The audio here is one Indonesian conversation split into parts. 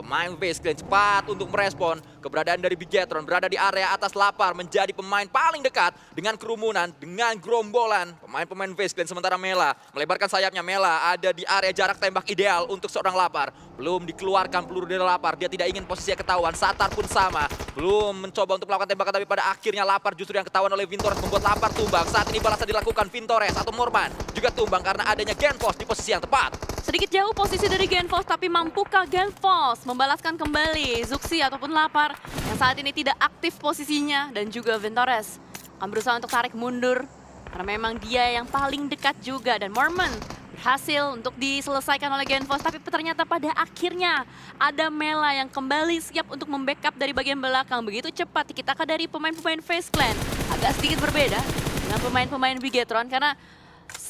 Pemain Face Clan cepat untuk merespon. Keberadaan dari Bigetron berada di area atas lapar, menjadi pemain paling dekat dengan kerumunan, dengan gerombolan pemain-pemain Face Clan. Sementara Mela melebarkan sayapnya. Mela ada di area jarak tembak ideal untuk seorang lapar. Belum dikeluarkan peluru dari lapar, dia tidak ingin posisinya ketahuan. Satar pun sama, belum mencoba untuk melakukan tembakan, tapi pada akhirnya lapar justru yang ketahuan oleh Vintores, membuat lapar tumbang. Saat ini balasan dilakukan, Vintores atau Morman juga tumbang karena adanya Genfos di posisi yang tepat. Sedikit jauh posisi dari Genfos, tapi mampukah Genfos membalaskan kembali Zuxi ataupun Lapar yang saat ini tidak aktif posisinya, dan juga Vintores akan berusaha untuk tarik mundur karena memang dia yang paling dekat juga, dan Mormon berhasil untuk diselesaikan oleh Genfos, tapi ternyata pada akhirnya ada Mela yang kembali siap untuk membackup dari bagian belakang. Begitu cepat tiki-taka dari pemain-pemain Face Clan, agak sedikit berbeda dengan pemain-pemain Bigetron karena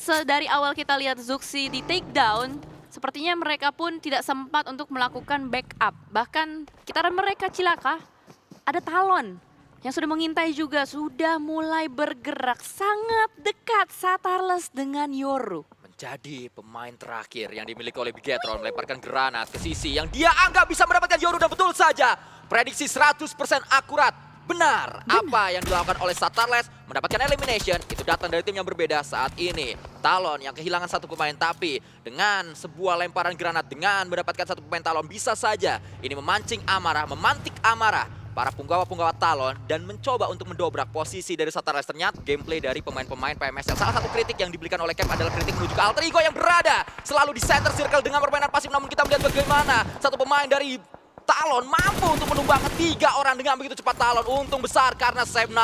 dari awal kita lihat Zuxi di takedown, sepertinya mereka pun tidak sempat untuk melakukan backup. Bahkan kita mereka cilaka, ada Talon yang sudah mengintai juga, sudah mulai bergerak sangat dekat Satarless dengan Yoru. Menjadi pemain terakhir yang dimiliki oleh Bigetron, melemparkan granat ke sisi yang dia anggap bisa mendapatkan Yoru, dan betul saja. Prediksi 100% akurat. Benar, apa yang dilakukan oleh Satarless mendapatkan elimination itu datang dari tim yang berbeda saat ini. Talon yang kehilangan satu pemain, tapi dengan sebuah lemparan granat dengan mendapatkan satu pemain Talon bisa saja ini memancing amarah, memantik amarah para punggawa-punggawa Talon dan mencoba untuk mendobrak posisi dari Satarless. Ternyata gameplay dari pemain-pemain PMSL. Salah satu kritik yang diberikan oleh Camp adalah kritik menuju ke Alter Ego yang berada selalu di center circle dengan permainan pasif. Namun kita melihat bagaimana satu pemain dari Talon mampu untuk menumbangkan 3 orang dengan begitu cepat. Talon untung besar karena Save9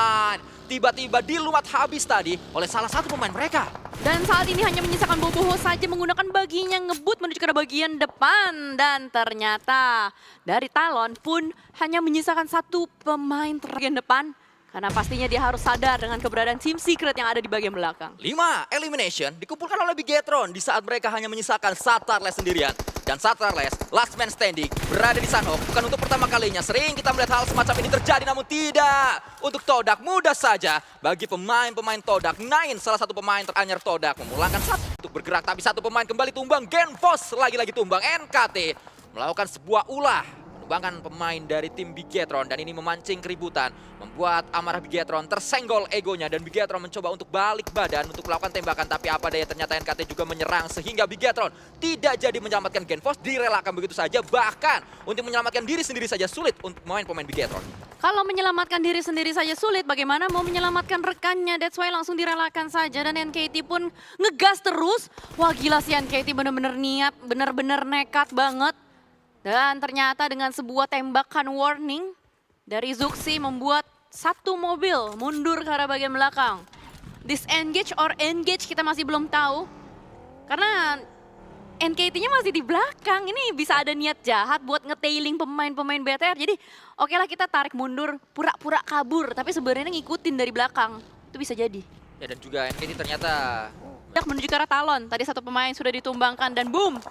tiba-tiba dilumat habis tadi oleh salah satu pemain mereka. Dan saat ini hanya menyisakan Boboho saja menggunakan baginya ngebut menuju ke bagian depan. Dan ternyata dari Talon pun hanya menyisakan satu pemain bagian depan. Karena pastinya dia harus sadar dengan keberadaan Team Secret yang ada di bagian belakang. 5 elimination dikumpulkan oleh Bigetron di saat mereka hanya menyisakan Satarless sendirian. Dan Satarless, last man standing, berada di Sunhawk. Bukan untuk pertama kalinya, sering kita melihat hal semacam ini terjadi, namun tidak. Untuk Todak mudah saja bagi pemain-pemain Todak. Nine, salah satu pemain teranyar Todak, memulangkan satu untuk bergerak. Tapi satu pemain kembali tumbang, Genfos lagi-lagi tumbang. NKT melakukan sebuah ulah. Menumbangkan pemain dari tim Bigetron, dan ini memancing keributan, membuat amarah Bigetron, tersenggol egonya, dan Bigetron mencoba untuk balik badan untuk melakukan tembakan, tapi apa daya ternyata NKT juga menyerang sehingga Bigetron tidak jadi menyelamatkan Genfos, direlakan begitu saja. Bahkan untuk menyelamatkan diri sendiri saja sulit untuk pemain Bigetron. Kalau menyelamatkan diri sendiri saja sulit, bagaimana mau menyelamatkan rekannya? That's why langsung direlakan saja, dan NKT pun ngegas terus. Wah gila sih, NKT bener-bener niat, bener-bener nekat banget. Dan ternyata dengan sebuah tembakan warning dari Zuxi membuat satu mobil mundur ke arah bagian belakang. Disengage or engage kita masih belum tahu. Karena NKT-nya masih di belakang. Ini bisa ada niat jahat buat ngetailing pemain-pemain BTR. Jadi oke lah kita tarik mundur, pura-pura kabur. Tapi sebenarnya ngikutin dari belakang. Itu bisa jadi. Ya, dan juga NKT ternyata Menuju ke arah Talon. Tadi satu pemain sudah ditumbangkan dan boom.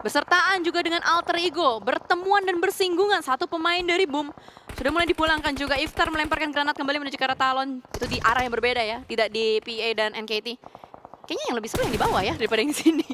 Bersertaan juga dengan Alter Ego, bertemuan dan bersinggungan satu pemain dari Boom. Sudah mulai dipulangkan juga, Iftar melemparkan granat kembali menuju ke arah Talon. Itu di arah yang berbeda ya, tidak di PA dan NKT. Kayaknya yang lebih seru yang di bawah ya daripada yang di sini.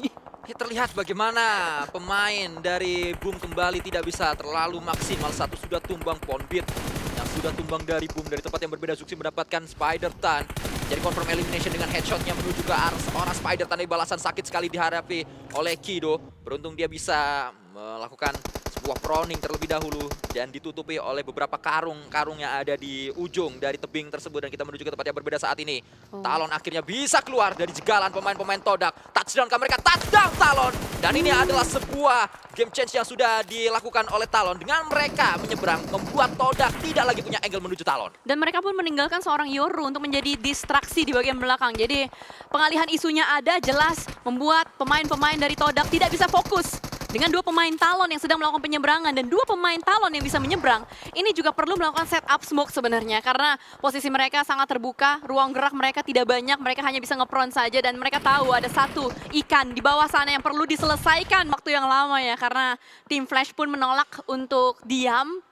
ya, terlihat bagaimana pemain dari Boom kembali tidak bisa terlalu maksimal. Satu sudah tumbang, Ponbit yang sudah tumbang dari Boom. Dari tempat yang berbeda, Zuxi mendapatkan Spider Tan. Jadi confirm elimination dengan headshotnya menuju ke arah seorang Spider Tan. Balasan sakit sekali dihadapi oleh Kido. Beruntung dia bisa melakukan sebuah proning terlebih dahulu dan ditutupi oleh beberapa karung yang ada di ujung dari tebing tersebut. Dan kita menuju ke tempat yang berbeda saat ini. Talon akhirnya bisa keluar dari jegalan pemain-pemain Todak. Touchdown ke mereka, touchdown Talon. Dan ini adalah sebuah game change yang sudah dilakukan oleh Talon. Dengan mereka menyeberang, membuat Todak tidak lagi punya angle menuju Talon. Dan mereka pun meninggalkan seorang Yoru untuk menjadi distraksi di bagian belakang. Jadi pengalihan isunya ada, jelas membuat pemain-pemain dari Todak tidak bisa fokus. Dengan dua pemain Talon yang sedang melakukan penyeberangan dan dua pemain Talon yang bisa menyeberang, ini juga perlu melakukan setup smoke sebenarnya. Karena posisi mereka sangat terbuka, ruang gerak mereka tidak banyak, mereka hanya bisa ngepron saja. Dan mereka tahu ada satu ikan di bawah sana yang perlu diselesaikan waktu yang lama ya. Karena tim Flash pun menolak untuk diam.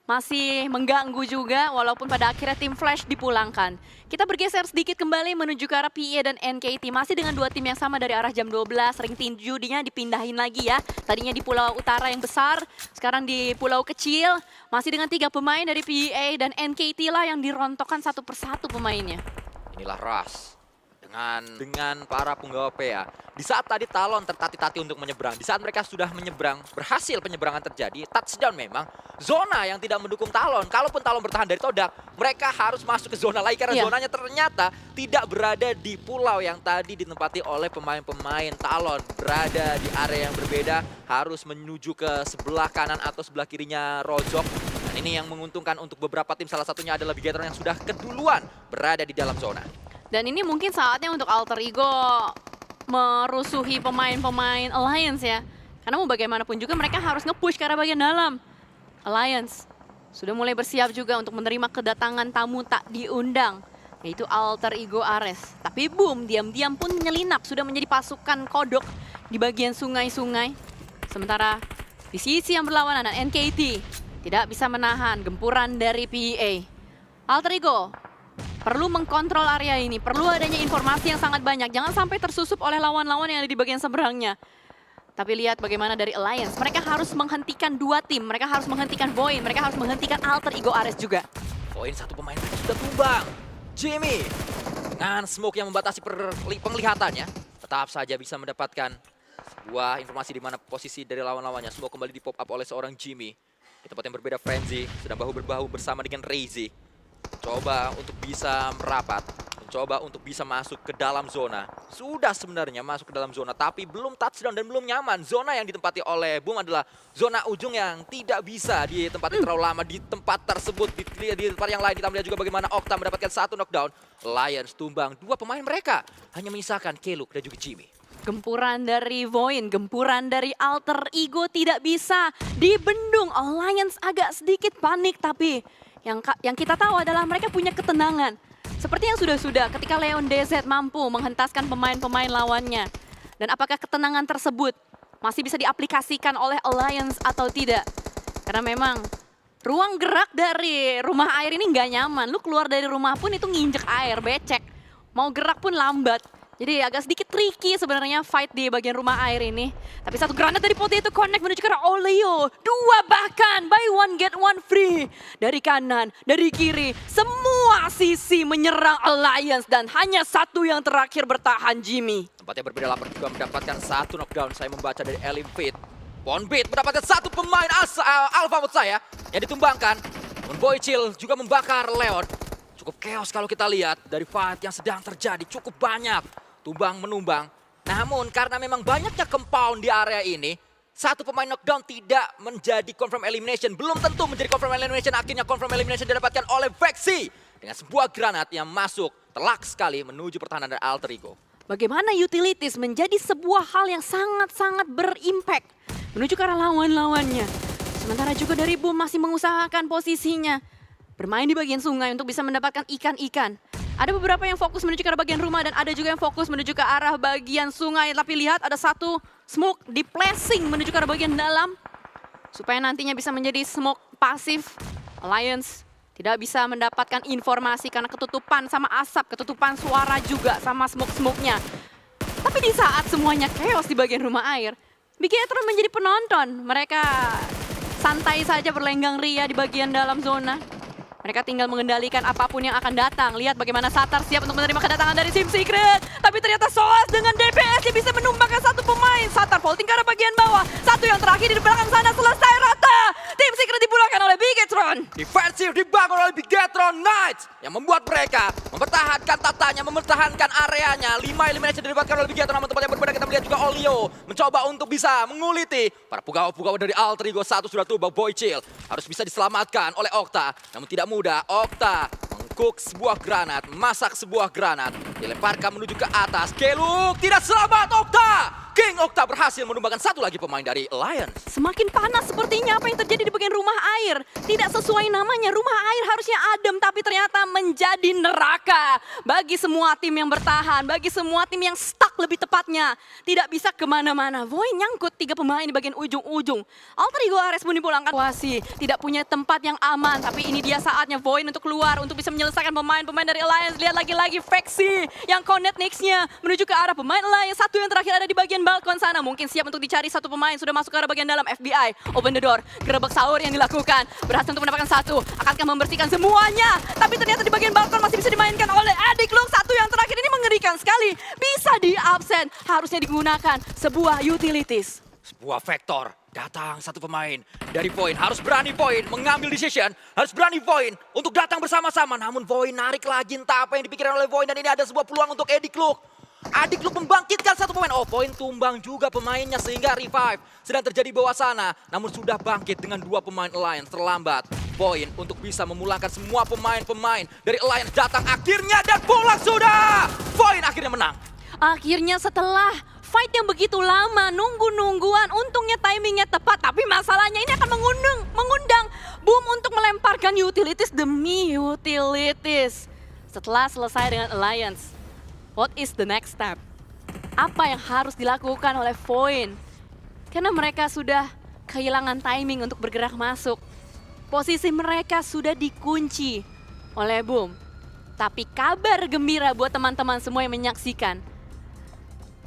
masih mengganggu juga walaupun pada akhirnya tim Flash dipulangkan. Kita bergeser sedikit kembali menuju ke arah PE dan NKT. Masih dengan dua tim yang sama dari arah jam 12. Ring tinjunya dipindahin lagi ya. Tadinya di pulau utara yang besar, sekarang di pulau kecil. Masih dengan 3 pemain dari PEA dan NKT lah yang dirontokkan satu persatu pemainnya. Inilah Rush dengan para penggawa PA. Di saat tadi Talon tertati-tati untuk menyeberang, di saat mereka sudah menyeberang, berhasil penyeberangan terjadi, touchdown memang, zona yang tidak mendukung Talon. Kalaupun Talon bertahan dari Todak, mereka harus masuk ke zona lagi karena zonanya ternyata tidak berada di pulau yang tadi ditempati oleh pemain-pemain Talon. Berada di area yang berbeda, harus menuju ke sebelah kanan atau sebelah kirinya Rozok. Dan ini yang menguntungkan untuk beberapa tim, salah satunya adalah Bigetron yang sudah keduluan berada di dalam zona. Dan ini mungkin saatnya untuk Alter Ego merusuhi pemain-pemain Alliance ya. Karena mau bagaimanapun juga mereka harus nge-push ke arah bagian dalam. Alliance sudah mulai bersiap juga untuk menerima kedatangan tamu tak diundang, yaitu Alter Ego Ares. Tapi boom, diam-diam pun menyelinap, sudah menjadi pasukan kodok di bagian sungai-sungai. Sementara di sisi yang berlawanan NKT tidak bisa menahan gempuran dari PEA. Alter Ego perlu mengkontrol area ini, perlu adanya informasi yang sangat banyak. Jangan sampai tersusup oleh lawan-lawan yang ada di bagian seberangnya. Tapi lihat bagaimana dari Alliance, mereka harus menghentikan 2 tim, mereka harus menghentikan Void, mereka harus menghentikan Alter Ego Ares juga. Void satu pemain sudah tumbang. Jimmy dengan smoke yang membatasi penglihatannya, tetap saja bisa mendapatkan sebuah informasi di mana posisi dari lawan-lawannya. Smoke kembali di pop up oleh seorang Jimmy. Di tempat yang berbeda, Frenzy sedang bahu-berbahu bersama dengan Reizi. Coba untuk bisa merapat, mencoba untuk bisa masuk ke dalam zona. Sudah sebenarnya masuk ke dalam zona, tapi belum touchdown dan belum nyaman. Zona yang ditempati oleh Boom adalah zona ujung yang tidak bisa ditempati terlalu lama di tempat tersebut. Di tempat yang lain kita melihat juga bagaimana Okta mendapatkan 1 knockdown. Lions tumbang 2 pemain mereka, hanya menyisakan Keluk dan juga Jimmy. Gempuran dari Void, gempuran dari Alter Ego tidak bisa dibendung. Alliance agak sedikit panik, tapi yang kita tahu adalah mereka punya ketenangan. Seperti yang sudah-sudah ketika Leon DZ mampu menghentaskan pemain-pemain lawannya. Dan apakah ketenangan tersebut masih bisa diaplikasikan oleh Alliance atau tidak? Karena memang ruang gerak dari rumah air ini nggak nyaman. Lu keluar dari rumah pun itu nginjek air, becek. Mau gerak pun lambat. Jadi agak sedikit tricky sebenarnya fight di bagian rumah air ini. Tapi satu granat dari Potato Connect menuju ke arah Oleo. 2 bahkan, buy one get one free. Dari kanan, dari kiri, semua sisi menyerang Alliance. Dan hanya satu yang terakhir bertahan, Jimmy. Tempatnya berbeda, Lapar juga mendapatkan 1 knockdown. Saya membaca dari Elim-Fit. Bonbit mendapatkan 1 pemain Alpha menurut saya yang ditumbangkan. Boy Chill juga membakar Leon. Cukup chaos kalau kita lihat dari fight yang sedang terjadi, cukup banyak tumbang menumbang. Namun karena memang banyaknya compound di area ini, 1 pemain knockdown tidak menjadi confirm elimination. Belum tentu menjadi confirm elimination, akhirnya confirm elimination didapatkan oleh Vexi. Dengan sebuah granat yang masuk telak sekali menuju pertahanan dari Alter Ego. Bagaimana utilities menjadi sebuah hal yang sangat-sangat berimpact menuju ke arah lawan-lawannya. Sementara juga dari Boom masih mengusahakan posisinya. Bermain di bagian sungai untuk bisa mendapatkan ikan-ikan. Ada beberapa yang fokus menuju ke arah bagian rumah dan ada juga yang fokus menuju ke arah bagian sungai. Tapi lihat ada 1 smoke di placing menuju ke arah bagian dalam. Supaya nantinya bisa menjadi smoke pasif. Alliance tidak bisa mendapatkan informasi karena ketutupan sama asap, ketutupan suara juga sama smoke-smoke-nya. Tapi di saat semuanya chaos di bagian rumah air, Bigetron menjadi penonton. Mereka santai saja berlenggang ria di bagian dalam zona. Mereka tinggal mengendalikan apapun yang akan datang. Lihat bagaimana Satar siap untuk menerima kedatangan dari Sim Secret. Tapi ternyata Soas dengan DPS dia bisa menumbangkan 1 pemain. Satar vaulting ke arah bagian bawah. 1 yang terakhir di belakang sana selesai rata. Tim Secret dipulangkan oleh Bigetron. Defensif dibangun oleh Bigetron Knights yang membuat mereka mempertahankan tatanya, mempertahankan areanya. 5 elimination didapatkan oleh Bigetron, namun tempat yang berbeda kita melihat juga Olio mencoba untuk bisa menguliti para pegawai-pegawai dari Alter Ego. 1 sudah tumbang, Boy Chill harus bisa diselamatkan oleh Okta, namun tidak mudah. Okta mengcook sebuah granat, masak sebuah granat, dilemparkan menuju ke atas. Keluk tidak selamat, Okta! King Okta berhasil menumbangkan 1 lagi pemain dari Alliance. Semakin panas sepertinya apa yang terjadi di bagian rumah air. Tidak sesuai namanya, rumah air harusnya adem tapi ternyata menjadi neraka. Bagi semua tim yang bertahan, bagi semua tim yang stuck lebih tepatnya. Tidak bisa kemana-mana. Void nyangkut 3 pemain di bagian ujung-ujung. Alter Ego Ares pun dipulangkan. Wasi tidak punya tempat yang aman, tapi ini dia saatnya Void untuk keluar, untuk bisa menyelesaikan pemain-pemain dari Alliance. Lihat lagi-lagi Vexi yang connect next-nya menuju ke arah pemain Alliance. Satu yang terakhir ada di bagian balkon sana. Mungkin siap untuk dicari satu pemain. Sudah masuk ke arah bagian dalam. FBI, open the door. Gerebek sahur yang dilakukan. Berhasil untuk mendapatkan satu. Akankah membersihkan semuanya? Tapi ternyata di bagian balkon masih bisa dimainkan oleh Adik Look. Satu yang terakhir ini mengerikan sekali. Bisa di-absen. Harusnya digunakan sebuah utilities. Sebuah vektor, datang satu pemain dari Void, harus berani Void mengambil decision, harus berani Void untuk datang bersama-sama. Namun Void narik lagi entah apa yang dipikirkan oleh Void, dan ini ada sebuah peluang untuk Adik Look. Adik Look membangkitkan satu pemain. Oh, Void tumbang juga pemainnya sehingga revive sedang terjadi di bawah sana. Namun sudah bangkit dengan 2 pemain Alliance. Terlambat Void untuk bisa memulangkan semua pemain-pemain dari Alliance datang akhirnya, dan pulang sudah. Void akhirnya menang. Akhirnya setelah fight yang begitu lama, nunggu-nungguan, untungnya timingnya tepat. Tapi masalahnya ini akan mengundang Boom untuk melemparkan utilities demi utilities. Setelah selesai dengan Alliance, what is the next step? Apa yang harus dilakukan oleh Void? Karena mereka sudah kehilangan timing untuk bergerak masuk. Posisi mereka sudah dikunci oleh Boom. Tapi kabar gembira buat teman-teman semua yang menyaksikan.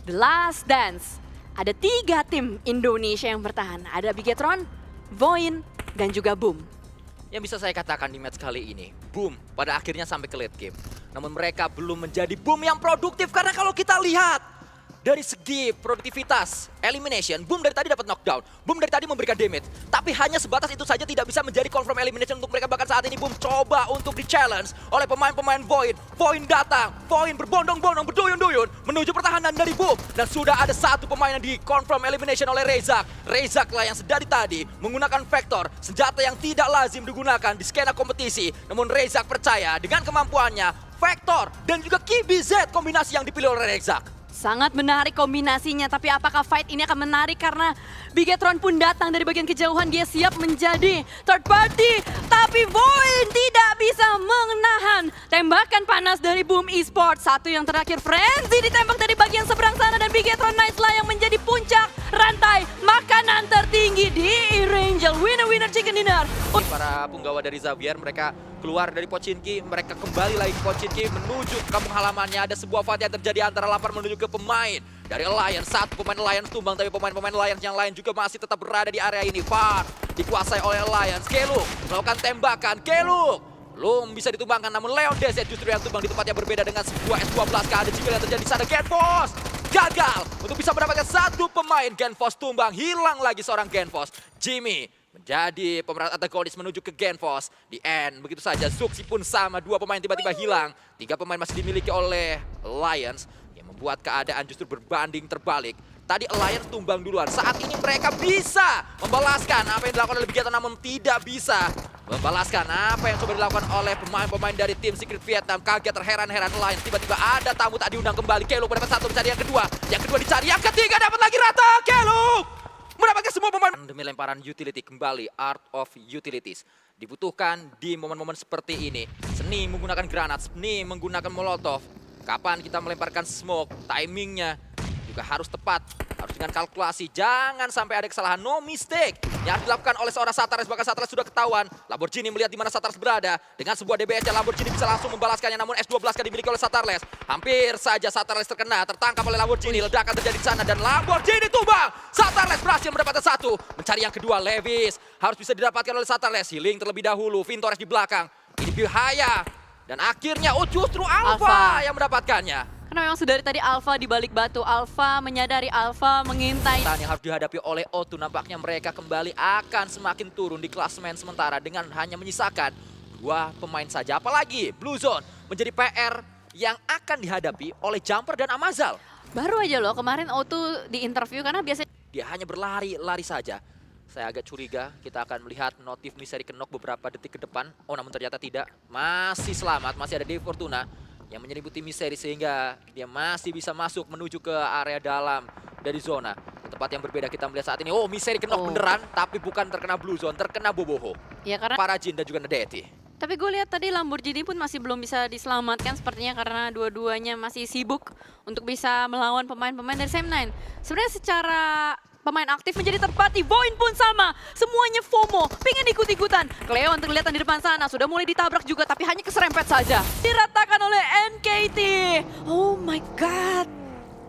The Last Dance. Ada 3 tim Indonesia yang bertahan. Ada Bigetron, Void, dan juga Boom. Yang bisa saya katakan di match kali ini, Boom pada akhirnya sampai ke late game. Namun mereka belum menjadi Boom yang produktif, karena kalau kita lihat dari segi produktivitas, elimination, Boom dari tadi dapat knockdown, Boom dari tadi memberikan damage. Tapi hanya sebatas itu saja, tidak bisa menjadi confirm elimination untuk mereka. Bahkan saat ini Boom coba untuk di-challenge oleh pemain-pemain Void. Void datang, Void berbondong-bondong, berduyun-duyun menuju pertahanan dari Boom. Dan sudah ada satu pemain yang di-confirm elimination oleh Rezak. Rezak lah yang sedari tadi menggunakan Vector, senjata yang tidak lazim digunakan di skena kompetisi. Namun Rezak percaya dengan kemampuannya, Vector dan juga KBZ kombinasi yang dipilih oleh Rezak. Sangat menarik kombinasinya, tapi apakah fight ini akan menarik karena Bigetron pun datang dari bagian kejauhan. Dia siap menjadi third party, tapi Void tidak bisa menahan tembakan panas dari Boom Esports. Satu yang terakhir, Frenzy ditembak dari bagian seberang sana, dan Bigetron Knights lah yang menjadi puncak rantai makanan tertinggi di E-Rangel. Winner chicken dinner. Para punggawa dari Xavier, mereka keluar dari Pochinki, mereka kembali lagi ke Pochinki menuju ke kampung halamannya. Ada sebuah fight yang terjadi antara Lapar menuju ke pemain dari Alliance. Satu pemain Alliance tumbang, tapi pemain-pemain Alliance yang lain juga masih tetap berada di area ini. Far dikuasai oleh Alliance. Keluk melakukan tembakan. Keluk belum bisa ditumbangkan, namun Leon Desert justru yang tumbang di tempat yang berbeda dengan sebuah S12. Ada jika yang terjadi di sana. Genfos gagal untuk bisa mendapatkan satu pemain. Genfos tumbang, hilang lagi seorang Genfos. Jimmy menjadi pemeran antagonis menuju ke Genfos. Di end, begitu saja. Zuxi pun sama, 2 pemain tiba-tiba hilang. 3 pemain masih dimiliki oleh Alliance, yang membuat keadaan justru berbanding terbalik. Tadi Alliance tumbang duluan, saat ini mereka bisa membalaskan apa yang dilakukan oleh Bigetron, namun tidak bisa membalaskan apa yang coba dilakukan oleh pemain-pemain dari tim Secret Vietnam. Kaget, terheran-heran Alliance, tiba-tiba ada tamu tak diundang kembali. Keluk mendapat satu, mencari yang kedua dicari, yang ketiga dapat lagi rata. Keluk mendapatkan semua pemain. Demi lemparan utility kembali, Art of Utilities dibutuhkan di momen-momen seperti ini. Seni menggunakan granat, seni menggunakan molotov. Kapan kita melemparkan smoke, timingnya juga harus tepat, harus dengan kalkulasi. Jangan sampai ada kesalahan, no mistake yang harus dilakukan oleh seorang Satares. Bahkan Satares sudah ketahuan. Lamborghini melihat di mana Satares berada. Dengan sebuah DBS, Lamborghini bisa langsung membalaskannya. Namun S12 kan dimiliki oleh Satares. Hampir saja Satares terkena, tertangkap oleh Lamborghini. Ledakan terjadi di sana dan Lamborghini tumbang. Satares berhasil mendapatkan satu. Mencari yang kedua, Levis harus bisa didapatkan oleh Satares. Healing terlebih dahulu, Vintores di belakang. Ini bahaya. Dan akhirnya, justru Alpha yang mendapatkannya. Karena memang sudah dari tadi Alpha di balik batu. Alpha menyadari, Alpha mengintai. Yang harus dihadapi oleh O2, nampaknya mereka kembali akan semakin turun di klasemen sementara dengan hanya menyisakan 2 pemain saja. Apalagi Blue Zone menjadi PR yang akan dihadapi oleh Jumper dan Amazal. Baru aja loh kemarin O2 di interview, karena biasanya Dia hanya berlari-lari saja. Saya agak curiga kita akan melihat notif Misteri Kenok beberapa detik ke depan. Oh, namun ternyata tidak. Masih selamat, masih ada Dave Fortuna yang menyelimuti Misteri sehingga dia masih bisa masuk menuju ke area dalam dari zona. Di tempat yang berbeda kita melihat saat ini, oh Miseri kena Oh. beneran, tapi bukan terkena Blue Zone, terkena Boboho. Ya karena Parajin dan juga Nadeti. tapi gue lihat tadi Lamborghini pun masih belum bisa diselamatkan sepertinya karena dua-duanya masih sibuk untuk bisa melawan pemain-pemain dari Sam9. Sebenarnya secara pemain aktif menjadi terpati, Void pun sama. Semuanya FOMO, pengen ikut-ikutan. Cleon terlihat di depan sana, sudah mulai ditabrak juga tapi hanya keserempet saja. Diratakan oleh NKT. Oh my god.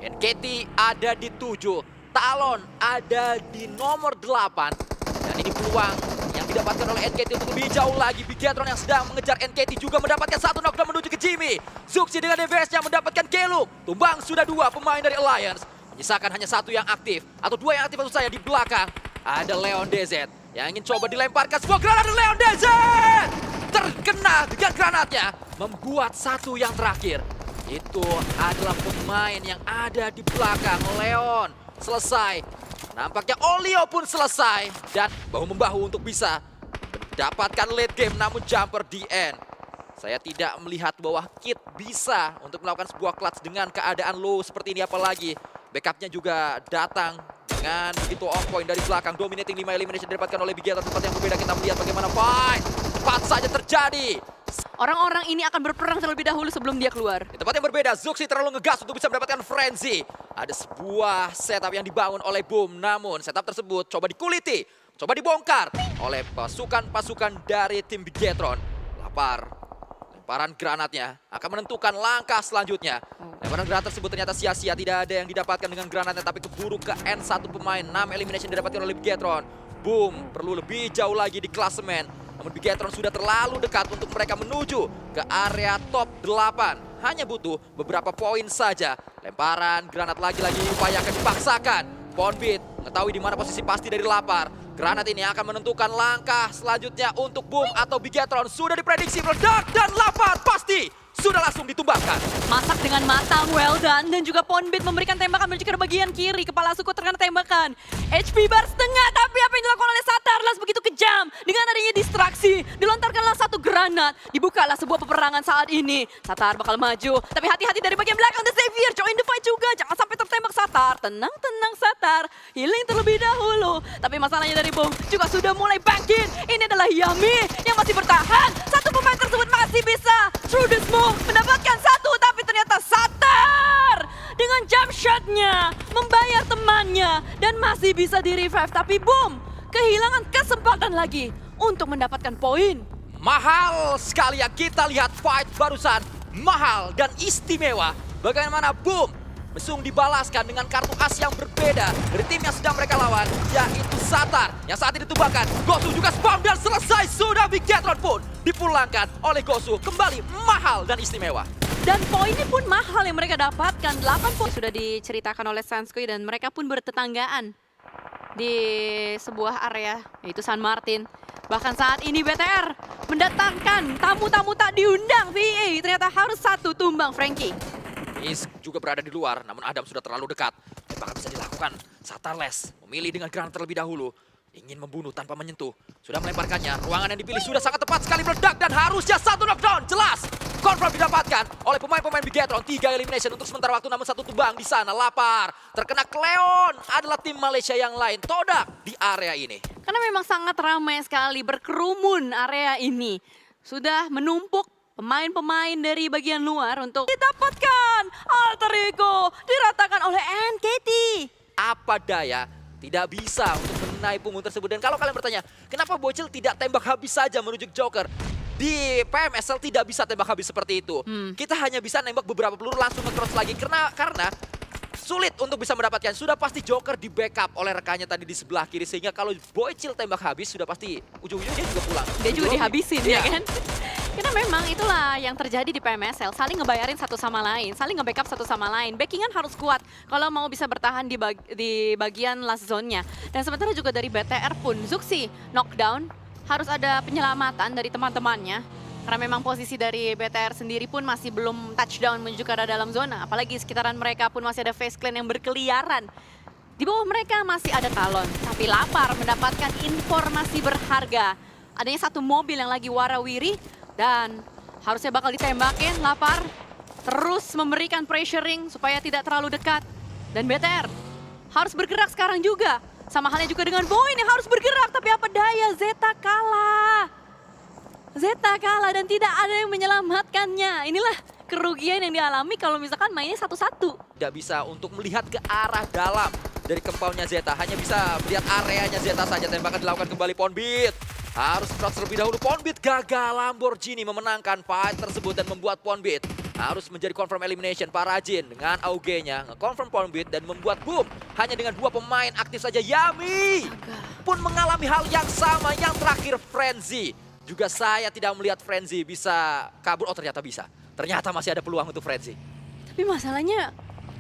NKT ada di 7, Talon ada di nomor 8. Dan ini peluang yang didapatkan oleh NKT untuk lebih jauh lagi. Bigetron yang sedang mengejar NKT juga mendapatkan satu knockdown menuju ke Jimmy. Zuxi dengan DBS-nya mendapatkan Kelung. Tumbang sudah 2 pemain dari Alliance. Menyisakan hanya 1 yang aktif, atau 2 yang aktif maksud saya. Di belakang ada Leon DZ yang ingin coba dilemparkan sebuah granat dari Leon DZ. Terkena dengan granatnya, membuat 1 yang terakhir. Itu adalah pemain yang ada di belakang Leon. Selesai. Nampaknya Olio pun selesai. Dan bahu-membahu untuk bisa mendapatkan late game, namun jumper di end. Saya tidak melihat bahwa Kit bisa untuk melakukan sebuah clutch dengan keadaan low seperti ini, apalagi backupnya juga datang dengan begitu on point dari belakang. Dominating 5 elimination didapatkan oleh Bigetron. Tempat yang berbeda kita melihat bagaimana fight cepat saja terjadi. Orang-orang ini akan berperang terlebih dahulu sebelum dia keluar. Di tempat yang berbeda, Zuxi terlalu ngegas untuk bisa mendapatkan frenzy. Ada sebuah setup yang dibangun oleh Boom, namun setup tersebut coba dikuliti, coba dibongkar oleh pasukan-pasukan dari tim Bigetron. Lemparan granatnya akan menentukan langkah selanjutnya. Lemparan granat tersebut ternyata sia-sia, tidak ada yang didapatkan dengan granatnya, tapi keburu ke end 1 pemain. 6 elimination didapatkan oleh Bigetron. Boom perlu lebih jauh lagi di klasemen. Namun Bigetron sudah terlalu dekat untuk mereka menuju ke area top 8. Hanya butuh beberapa poin saja. Lemparan granat lagi-lagi upayakan dipaksakan. Ponbit mengetahui di mana posisi pasti dari Lapar. Granat ini akan menentukan langkah selanjutnya untuk Boom atau Bigetron. Sudah diprediksi meledak dan Lapar pasti sudah langsung ditumbangkan. Masak dengan matang, well done. Dan juga Ponbit memberikan tembakan menuju ke bagian kiri. Kepala suku terkena tembakan. HP bar setengah, tapi apa yang dilakukan oleh Satarlas begitu kejam. Dengan adanya distraksi, dilontarkanlah 1 granat. Dibukalah sebuah peperangan saat ini. Satar bakal maju, tapi hati-hati dari bagian belakang. The Xavier join the fight juga. Jangan sampai tertembak Satar. Tenang Satar. Healing terlebih dahulu. Tapi masalahnya dari Boom juga sudah mulai bangkit. Ini adalah Yami yang masih bertahan. 1 pemain tersebut masih bisa through the smoke mendapatkan 1, tapi ternyata Satar dengan jump shotnya membayar temannya dan masih bisa di revive. Tapi Boom kehilangan kesempatan lagi untuk mendapatkan poin. Mahal sekali yang kita lihat fight barusan. Mahal dan istimewa. Bagaimana Boom mesum dibalaskan dengan kartu as yang berbeda dari tim yang sedang mereka lawan, yaitu Satar yang saat ini ditumbangkan. Gosu juga spam dan selesai. Sudah Bigetron pun dipulangkan oleh Gosu. Kembali mahal dan istimewa. Dan poinnya pun mahal yang mereka dapatkan. 8 poin sudah diceritakan oleh Sanskui dan mereka pun bertetanggaan di sebuah area yaitu San Martin. Bahkan saat ini BTR mendatangkan tamu-tamu tak diundang. VA ternyata harus 1 tumbang Frankie. Is juga berada di luar, namun Adam sudah terlalu dekat. Tembakan bisa dilakukan. Satarles memilih dengan granat terlebih dahulu. Ingin membunuh tanpa menyentuh. Sudah melemparkannya. Ruangan yang dipilih sudah sangat tepat sekali meledak dan harusnya 1 knockdown. Jelas. Confirm didapatkan oleh pemain-pemain Bigetron. 3 elimination untuk sementara waktu, namun 1 tumbang di sana. Lapar. Terkena Cleon. Adalah tim Malaysia yang lain. Todak di area ini. Karena memang sangat ramai sekali berkerumun area ini. Sudah menumpuk pemain-pemain dari bagian luar untuk didapatkan. Alter Ego diratakan oleh NKT. Apa daya, tidak bisa untuk mengenai punggung tersebut. Dan kalau kalian bertanya, kenapa Bocil tidak tembak habis saja menuju Joker? Di PMSL tidak bisa tembak habis seperti itu. Kita hanya bisa nembak beberapa peluru langsung nge-cross lagi. Karena sulit untuk bisa mendapatkan. Sudah pasti Joker di backup oleh rekannya tadi di sebelah kiri. Sehingga kalau Bocil tembak habis, sudah pasti ujung-ujungnya dia juga pulang. Dia juga dihabisin ya Iya. kan? Karena memang itulah yang terjadi di PMSL, saling ngebayarin satu sama lain, saling nge-backup satu sama lain. Backingan harus kuat kalau mau bisa bertahan di bagian last zone-nya. Dan sementara juga dari BTR pun, Zuxi knockdown, harus ada penyelamatan dari teman-temannya. Karena memang posisi dari BTR sendiri pun masih belum touchdown menuju ke arah dalam zona. Apalagi sekitaran mereka pun masih ada Face Clan yang berkeliaran. Di bawah mereka masih ada Talon, tapi Lapar mendapatkan informasi berharga. Adanya 1 mobil yang lagi warawiri dan harusnya bakal ditembakin. Lapar terus memberikan pressuring supaya tidak terlalu dekat. Dan BTR harus bergerak sekarang juga. Sama halnya juga dengan Boy ini harus bergerak, tapi apa daya, Zeta kalah. Zeta kalah dan tidak ada yang menyelamatkannya. Inilah kerugian yang dialami kalau misalkan mainnya satu-satu. Tidak bisa untuk melihat ke arah dalam dari compoundnya Zeta. Hanya bisa melihat areanya Zeta saja. Tembakan dilakukan kembali Poundbeat. Harus cross terlebih dahulu. Poundbeat gagal. Lamborghini memenangkan fight tersebut dan membuat Poundbeat harus menjadi confirm elimination. Parajin dengan AUG-nya nge-confirm Poundbeat dan membuat boom. Hanya dengan 2 pemain aktif saja. Yami pun mengalami hal yang sama. Yang terakhir Frenzy. Juga saya tidak melihat Frenzy bisa kabur. Oh ternyata bisa. Ternyata masih ada peluang untuk Frenzy. Tapi masalahnya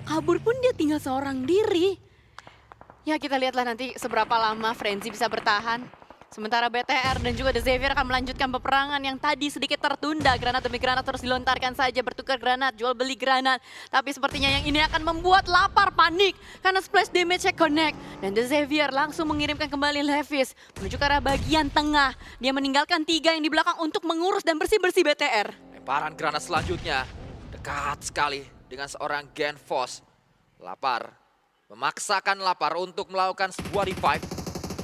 kabur pun dia tinggal seorang diri. Ya kita lihatlah nanti seberapa lama Frenzy bisa bertahan. Sementara BTR dan juga The Xavier akan melanjutkan peperangan yang tadi sedikit tertunda. Granat demi granat terus dilontarkan saja, bertukar granat, jual beli granat. Tapi sepertinya yang ini akan membuat lapar panik karena splash damage-nya connect. Dan The Xavier langsung mengirimkan kembali Levis menuju ke arah bagian tengah. Dia meninggalkan 3 yang di belakang untuk mengurus dan bersih-bersih BTR. Lemparan granat selanjutnya dekat sekali dengan seorang Genfos. Lapar, memaksakan Lapar untuk melakukan sebuah revive.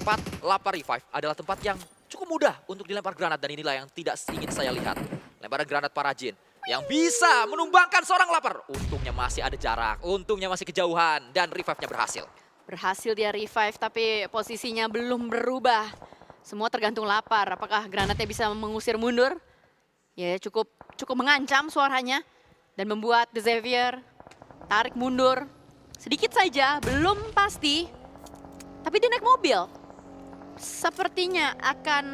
Tempat Lapar revive adalah tempat yang cukup mudah untuk dilempar granat dan inilah yang tidak ingin saya lihat. Lemparan granat Parajin yang bisa menumbangkan seorang Lapar. Untungnya masih ada jarak, untungnya masih kejauhan dan revive-nya berhasil. Berhasil dia revive tapi posisinya belum berubah. Semua tergantung Lapar. Apakah granatnya bisa mengusir mundur? Ya cukup mengancam suaranya dan membuat The Xavier tarik mundur sedikit saja, belum pasti. Tapi dia naik mobil. Sepertinya akan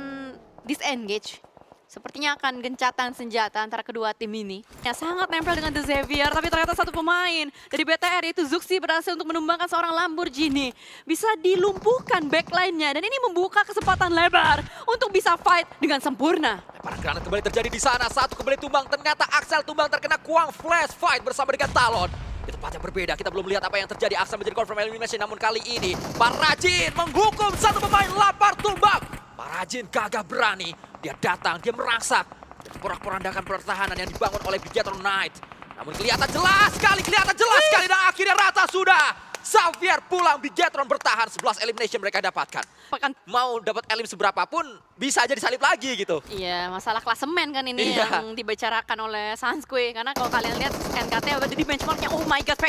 disengage. Sepertinya akan gencatan senjata antara kedua tim ini. Ya, sangat nempel dengan The Xavier, tapi ternyata satu pemain dari BTR yaitu Zuxi berhasil untuk menumbangkan seorang Lamborghini. Bisa dilumpuhkan backline-nya dan ini membuka kesempatan lebar untuk bisa fight dengan sempurna. Lemparan granat kembali terjadi di sana, satu kembali tumbang. Ternyata Axel tumbang terkena Kuang Flash fight bersama dengan Talon. Di tempat yang berbeda, kita belum lihat apa yang terjadi. Axel menjadi confirm elimination, namun kali ini Parajin menghukum satu pemain. Lapar tumbang. Parajin gagah berani. Dia datang, dia merangsak. Porak-porandakan pertahanan yang dibangun oleh Bigetron Knight. Namun kelihatan jelas sekali dan akhirnya rata sudah. Xavier pulang, Bigetron bertahan, 11 elimination mereka dapatkan. Bahkan Mau dapat elim seberapapun bisa aja disalip lagi gitu. iya, masalah klasemen kan ini Iya. yang dibicarakan oleh Sanskui. Karena kalau kalian lihat NKT ada di benchmarknya, oh my god,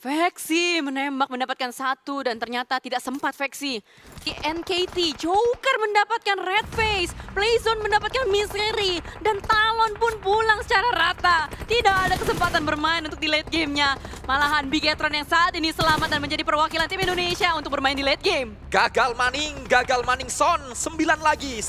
Vexi menembak mendapatkan 1 dan ternyata tidak sempat Vexi. Di NKT, Joker mendapatkan red face, Playzone mendapatkan misery, dan Talon pun pulang secara rata. Tidak ada kesempatan bermain untuk di late gamenya. Malahan Bigetron yang saat ini selamat dan menjadi perwakilan tim Indonesia untuk bermain di late game. Gagal Maning Son, 9 lagi.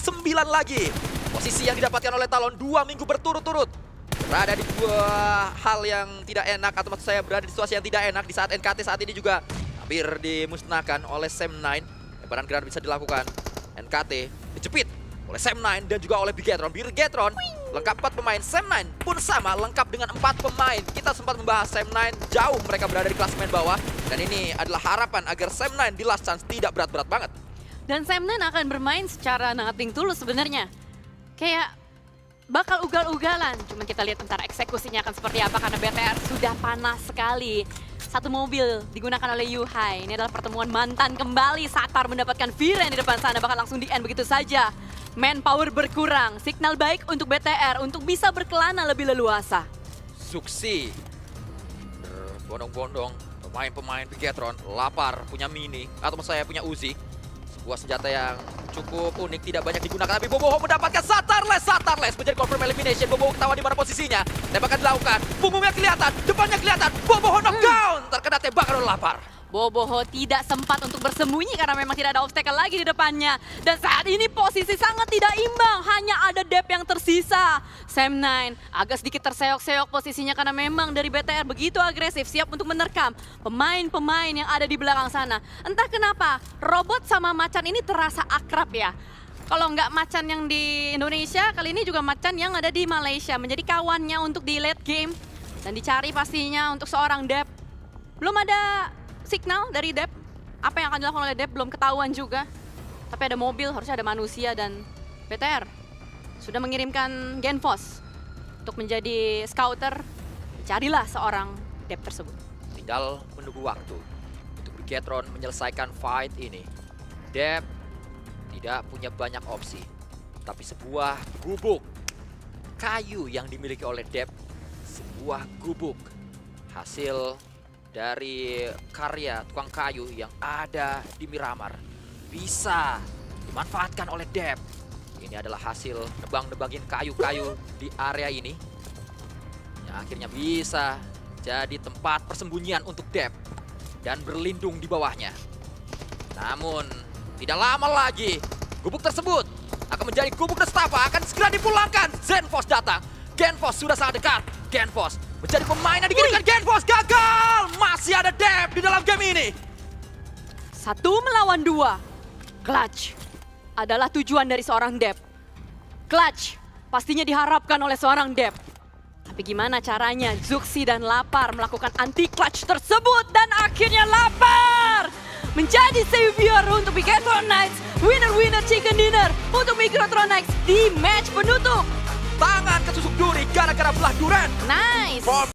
Posisi yang didapatkan oleh Talon 2 minggu berturut-turut. Berada di dua hal yang tidak enak, atau maksud saya berada di situasi yang tidak enak di saat NKT saat ini juga hampir dimusnahkan oleh Sam9. Lemparan granat bisa dilakukan. NKT dijepit oleh Sam9 dan juga oleh Bigetron. Bigetron lengkap 4 pemain, Sam9 pun sama lengkap dengan 4 pemain. Kita sempat membahas Sam9 jauh mereka berada di klasemen bawah. Dan ini adalah harapan agar Sam9 di last chance tidak berat-berat banget. Dan Sam9 akan bermain secara nothing tulus sebenarnya. Kayak bakal ugal-ugalan, cuman kita lihat ntar eksekusinya akan seperti apa karena BTR sudah panas sekali. Satu mobil digunakan oleh Yuhai. Ini adalah pertemuan mantan kembali. Satar mendapatkan Viren di depan sana, bahkan langsung di-end begitu saja. Manpower berkurang, signal baik untuk BTR untuk bisa berkelana lebih leluasa. Zuxi berbondong-bondong, pemain-pemain Bigetron lapar, punya mini, atau maksud saya punya Uzi. Sebuah senjata yang cukup unik, tidak banyak digunakan, tapi Boboho mendapatkan Satarles menjadi confirm elimination. Boboho ketahuan di mana posisinya, tembakan dilakukan, punggungnya kelihatan, depannya kelihatan, Boboho knockdown, terkena tembakan oleh Lapar. Boboho tidak sempat untuk bersembunyi karena memang tidak ada obstacle lagi di depannya. Dan saat ini posisi sangat tidak imbang, hanya ada Dep yang tersisa. Sam9 agak sedikit terseok-seok posisinya karena memang dari BTR begitu agresif, siap untuk menerkam pemain-pemain yang ada di belakang sana. Entah kenapa, Robot sama Macan ini terasa akrab ya. Kalau nggak Macan yang di Indonesia, kali ini juga Macan yang ada di Malaysia. Menjadi kawannya untuk di late game. Dan dicari pastinya untuk seorang Dep. Belum ada signal dari Dep. Apa yang akan dilakukan oleh Dep belum ketahuan juga. Tapi ada mobil, harusnya ada manusia dan BTR sudah mengirimkan Genfos untuk menjadi scouter. Carilah seorang Dep tersebut. Tinggal menunggu waktu. Bigetron menyelesaikan fight ini. Dep tidak punya banyak opsi, tapi sebuah gubuk kayu yang dimiliki oleh Dep, sebuah gubuk hasil dari karya tukang kayu yang ada di Miramar, bisa dimanfaatkan oleh Dep. Ini adalah hasil nebang-nebangin kayu-kayu di area ini yang akhirnya bisa jadi tempat persembunyian untuk Dep dan berlindung di bawahnya. Namun tidak lama lagi gubuk tersebut akan menjadi gubuk nestapa, akan segera dipulangkan. Zenfos datang, Genfos sudah sangat dekat. Genfos menjadi pemain yang dikirimkan. Genfos gagal, masih ada Dep di dalam game ini. 1 melawan 2. Clutch adalah tujuan dari seorang Dep. Clutch pastinya diharapkan oleh seorang Dep. Tapi gimana caranya Zuxi dan Lapar melakukan anti-clutch tersebut, dan akhirnya Lapar menjadi savior untuk Bigetron Knights. Winner chicken dinner untuk Bigetron Knights di match penutup. Tangan ketusuk duri gara-gara belah duren. Nice.